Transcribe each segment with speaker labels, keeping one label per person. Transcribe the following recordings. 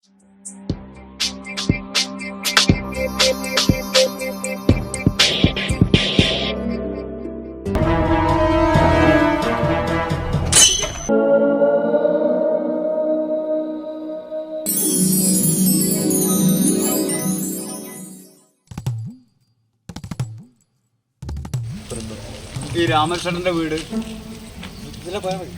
Speaker 1: ഈ രാമകൃഷ്ണന്റെ വീട്
Speaker 2: ഇതിലെ പോയാൽ മതി.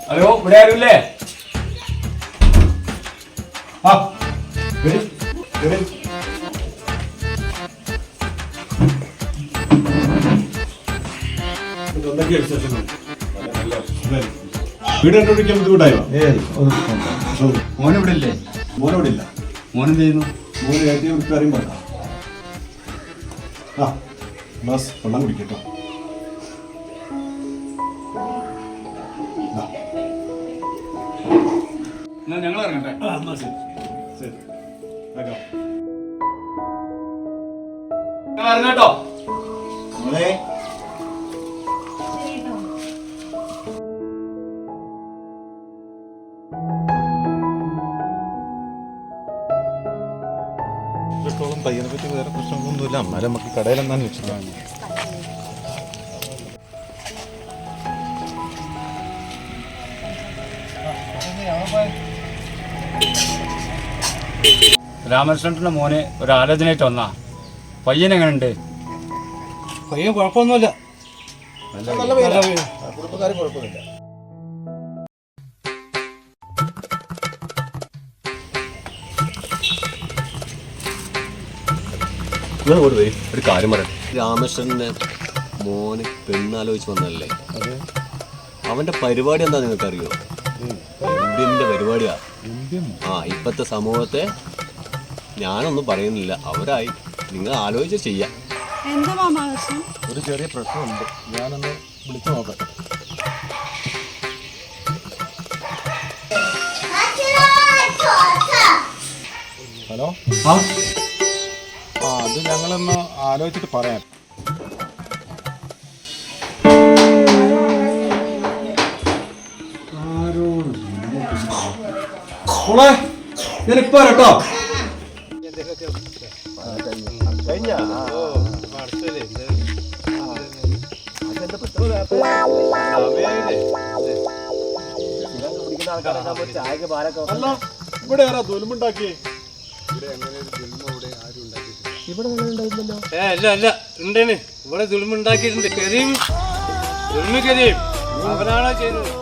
Speaker 1: ഹലോ, ഇവിടെ ആരുമില്ലേ?
Speaker 3: വീട് കണ്ടുപിടിക്കാൻ ബുദ്ധിമുട്ടായോ?
Speaker 1: മോനിവിടെ ഇല്ലേ?
Speaker 3: മോനോടെ ഇല്ല.
Speaker 1: മോനെന്ത് ചെയ്യുന്നു?
Speaker 3: മോന് ഏറ്റവും കാര്യം പറയാം. ബസ് വെള്ളം കുടിക്കട്ടോ.
Speaker 1: ഞങ്ങൾ ഇറങ്ങട്ടെ.
Speaker 3: ശരി
Speaker 1: ഇറങ്ങട്ടോ.
Speaker 3: മോളെ
Speaker 4: പയ്യനെ പറ്റി വേറെ പ്രശ്നങ്ങളൊന്നുമില്ല. എന്നാലും നമുക്ക് കടയിലെന്നാന്ന് വെച്ചിട്ടാണ്.
Speaker 1: രാമകൃഷ്ണന്റെ മോനെ ഒരു ആലോചനയായിട്ട് വന്നാ. പയ്യൻ എങ്ങനെയുണ്ട്?
Speaker 2: പയ്യൻ കുഴപ്പമൊന്നുമില്ല.
Speaker 3: കുടുംബക്കാരും കുഴപ്പമില്ല.
Speaker 5: ഒരു കാര്യം പറയാം. രാമകൃഷ്ണന്റെ മോന് പെണ്ണാലോചിച്ച് വന്നല്ലേ? അവന്റെ പരിപാടി എന്താ നിങ്ങൾക്കറിയോ? ഇന്ത്യന്റെ പരിപാടിയാ. ഇപ്പത്തെ സമൂഹത്തെ ഞാനൊന്നും പറയുന്നില്ല, അവരായി നിങ്ങൾ ആലോചിച്ച് ചെയ്യാം.
Speaker 4: ഒരു ചെറിയ പ്രശ്നമുണ്ട്, ഞാനൊന്ന് വിളിച്ചു നോക്കാം. ഹലോ, അത് ഞങ്ങളൊന്ന് ആലോചിച്ചിട്ട് പറയാം.
Speaker 3: ഞാനിപ്പോ കേട്ടോ.
Speaker 4: അല്ല, ഇവിടെ ആരാ ദുൽമുണ്ടാക്കി?
Speaker 2: അല്ല ഉണ്ടേന്. ഇവിടെ ദുൽമുണ്ടാക്കിയിട്ടുണ്ട്. കരീം അവനാണോ ചെയ്തത്?